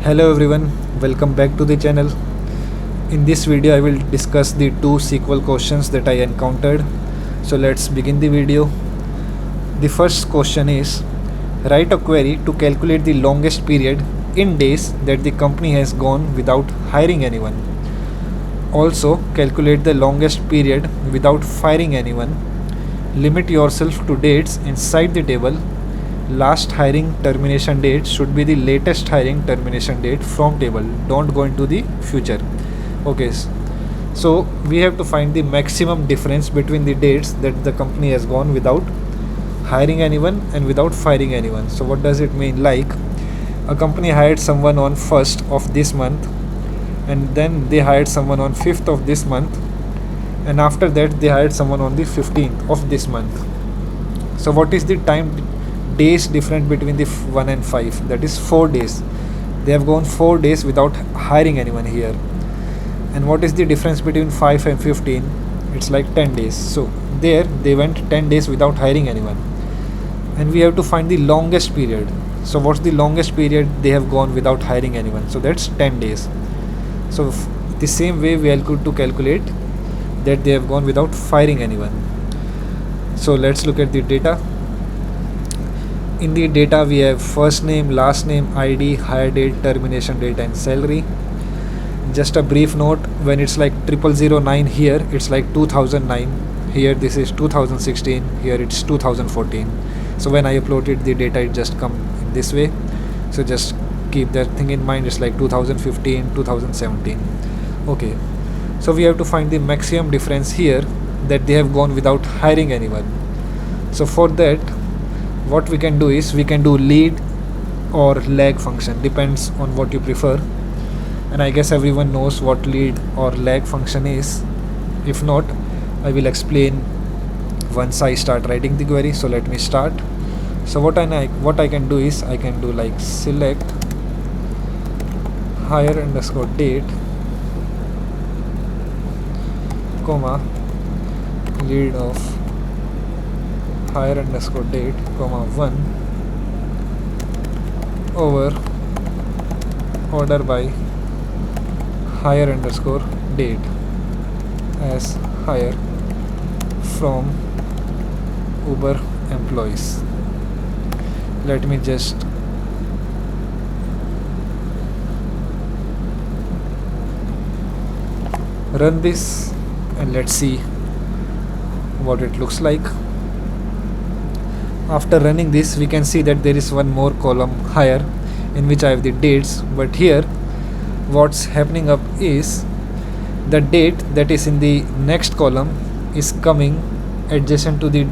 Hello everyone, welcome back to the channel. In this video I will discuss the two SQL questions that I encountered. So let's begin the video. The first question is, write a query to calculate the longest period in days that the company has gone without hiring anyone. Also calculate the longest period without firing anyone. Limit yourself to dates inside the table. Last hiring termination date should be the latest hiring termination date from table. Don't go into the future. Okay, so we have to find the maximum difference between the dates that the company has gone without hiring anyone and without firing anyone. So what does it mean? Like a company hired someone on 1st of this month, and then they hired someone on 5th of this month, and after that they hired someone on the 15th of this month. So what is the time days different between the 1 and 5? That is 4 days. They have gone 4 days without hiring anyone here. And what is the difference between 5 and 15? It's like 10 days. So there they went 10 days without hiring anyone, and we have to find the longest period. So what's the longest period they have gone without hiring anyone? So that's 10 days. So the same way we are going to calculate that they have gone without firing anyone. So let's look at the data. In the data we have first name, last name, ID, hire date, termination date and salary. Just a brief note, when it's like 0009 here, it's like 2009. Here this is 2016, here it's 2014. So when I uploaded the data, it just come in this way. So just keep that thing in mind. It's like 2015, 2017. Okay, so we have to find the maximum difference here that they have gone without hiring anyone. So for that, what we can do is we can do lead or lag function, depends on what you prefer. And I guess everyone knows what lead or lag function is. If not, I will explain once I start writing the query. So let me start. So what I can do is I can do like select hire underscore date, comma lead of hire underscore date, comma 1 over order by hire underscore date as hire from Uber employees. Let me just run this and let's see what it looks like. After running this, we can see that there is one more column higher in which I have the dates, but here what's happening up is the date that is in the next column is coming adjacent to the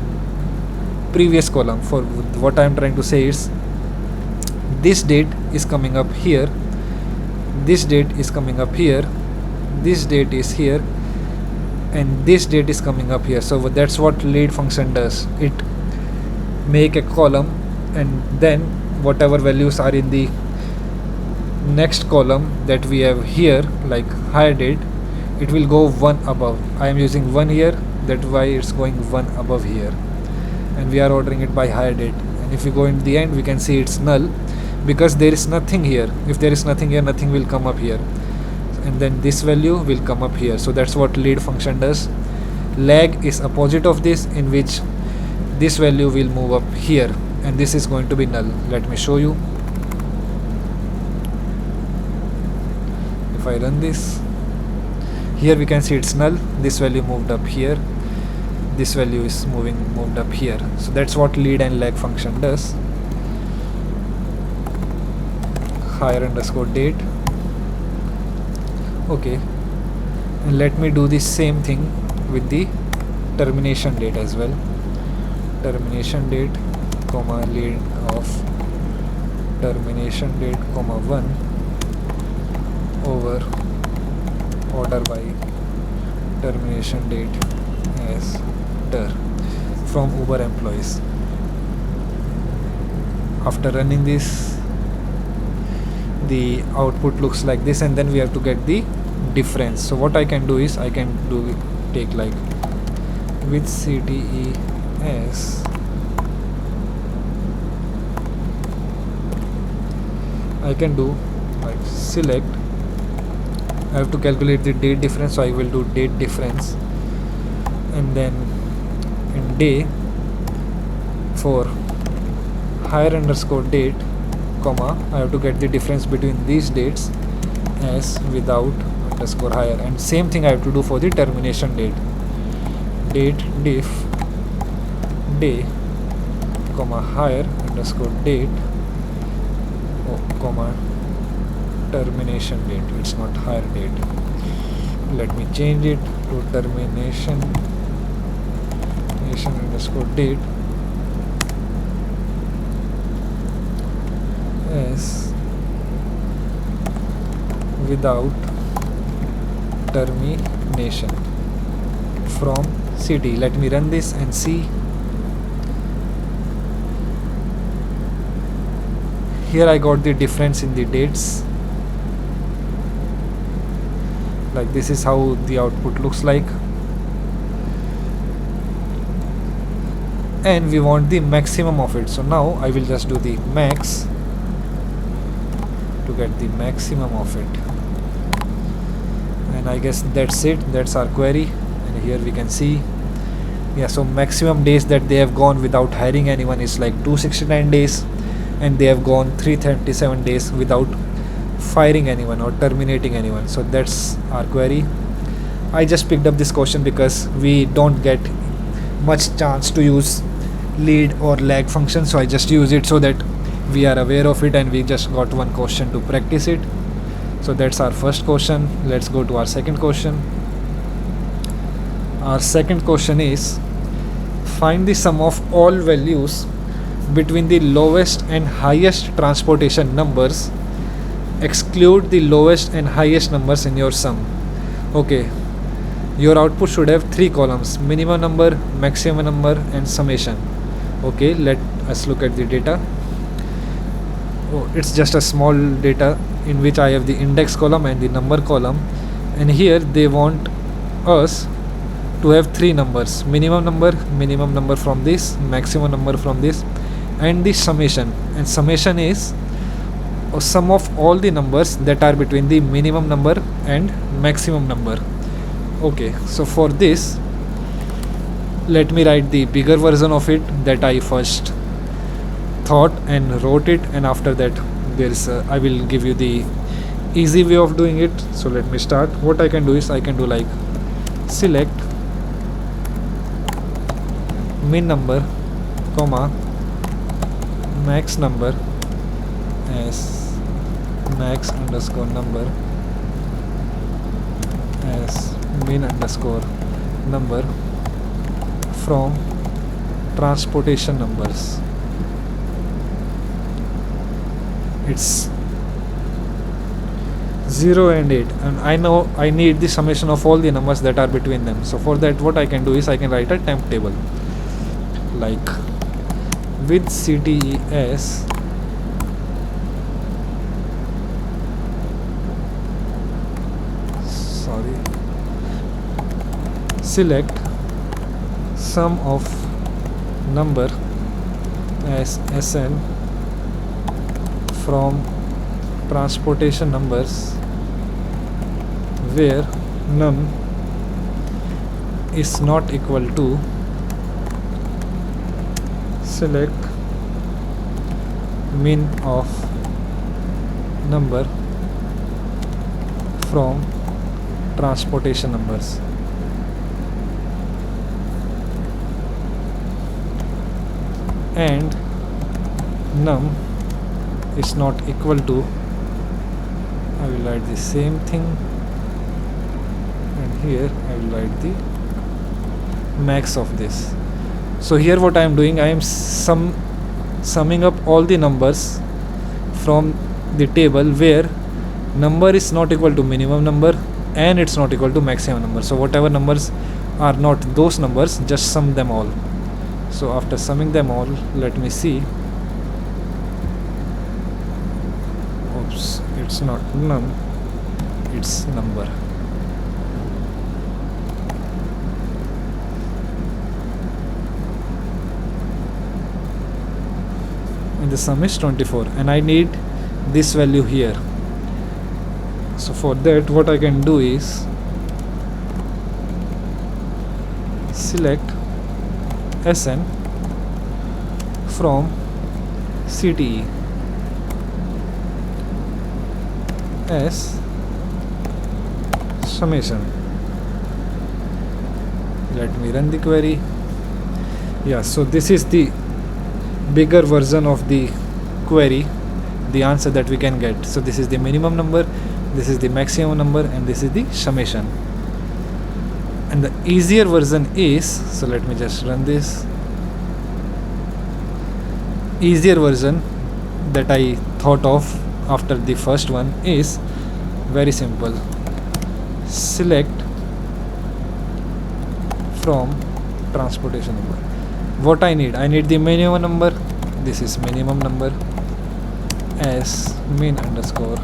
previous column. For what I am trying to say is this date is coming up here, this date is coming up here, this date is here, and this date is coming up here. So that's what lead function does. It make a column, and then whatever values are in the next column that we have here, like hire date, it will go one above. I am using 1 here, that's why it's going 1 above here, and we are ordering it by hire date. And if we go in the end, we can see it's null because there is nothing here. If there is nothing here, nothing will come up here, and then this value will come up here. So that's what lead function does. Lag is opposite of this, in which this value will move up here, and this is going to be null. Let me show you. If I run this, here we can see it's null. This value moved up here, this value is moved up here. So that's what lead and lag function does. Hire underscore date. Okay, and let me do the same thing with the termination date as well. Termination date, comma lead of termination date, comma 1 over order by termination date as ter from Uber employees. After running this, the output looks like this, and then we have to get the difference. So what I can do is I can take like with CTES I can do like select, I have to calculate the date difference, so I will do date difference, and then in day for higher underscore date, comma, I have to get the difference between these dates as without underscore higher, and same thing I have to do for the termination date, date diff day, comma, higher underscore date, comma, termination date. It's not higher date. Let me change it to termination underscore date as without termination from city. Let me run this and see. Here I got the difference in the dates. Like this is how the output looks like, and we want the maximum of it. So now I will just do the max to get the maximum of it, and I guess that's it. That's our query. And here we can see, yeah, so maximum days that they have gone without hiring anyone is like 269 days, and they have gone 337 days without firing anyone or terminating anyone. So that's our query. I just picked up this question because we don't get much chance to use lead or lag function, so I just use it so that we are aware of it, and we just got one question to practice it. So that's our first question. Let's go to our second question. Our second question is, find the sum of all values between the lowest and highest transportation numbers, exclude the lowest and highest numbers in your sum. Okay, your output should have 3 columns: minimum number, maximum number, and summation. Okay, let us look at the data. Oh, it's just a small data in which I have the index column and the number column, and here they want us to have 3 numbers: minimum number from this, maximum number from this, and the summation. And summation is a sum of all the numbers that are between the minimum number and maximum number. Okay, so for this, let me write the bigger version of it that I first thought and wrote it, and after that there is I will give you the easy way of doing it. So let me start. What I can do is I can do like select min number, comma, max number as max underscore number as min underscore number from transportation numbers. It's 0 and 8, and I know I need the summation of all the numbers that are between them. So for that, what I can do is I can write a temp table like with CTES select sum of number as SN from transportation numbers where num is not equal to select min of number from transportation numbers. And num is not equal to, I will write the same thing, and here I will write the max of this. So here what I am doing, I am summing up all the numbers from the table where number is not equal to minimum number and it's not equal to maximum number. So whatever numbers are not those numbers, just sum them all. So after summing them all, let me see. Oops, it's not num, it's number. And the sum is 24, and I need this value here. So for that, what I can do is select SN from CTE as summation. Let me run the query. Yeah, so this is the bigger version of the query, the answer that we can get. So this is the minimum number, this is the maximum number, and this is the summation. And the easier version is, so let me just run this. Easier version that I thought of after the first one is very simple. Select from transportation number. What I need the minimum number. This is minimum number as min underscore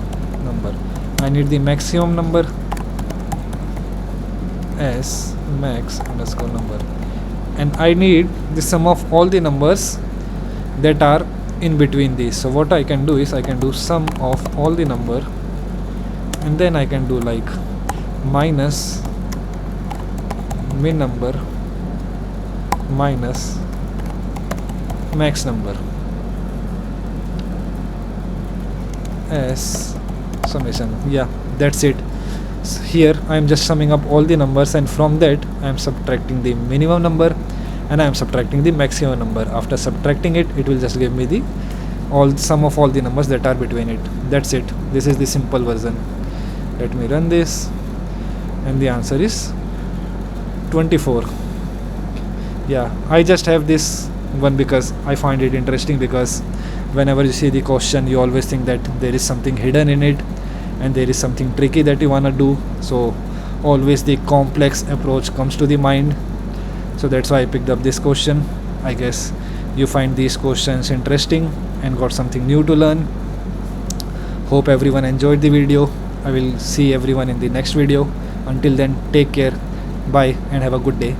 number. I need the maximum number as max underscore number, and I need the sum of all the numbers that are in between these. So what I can do is I can do sum of all the number, and then I can do like minus min number minus max number as summation. Yeah, that's it. So here I am just summing up all the numbers, and from that I am subtracting the minimum number and I am subtracting the maximum number. After subtracting it, it will just give me the sum of all the numbers that are between it. That's it. This is the simple version. Let me run this, and the answer is 24. Yeah, I just have this one because I find it interesting, because whenever you see the question, you always think that there is something hidden in it and there is something tricky that you want to do. So always the complex approach comes to the mind. So that's why I picked up this question. I guess you find these questions interesting and got something new to learn. Hope everyone enjoyed the video. I will see everyone in the next video. Until then, take care, bye, and have a good day.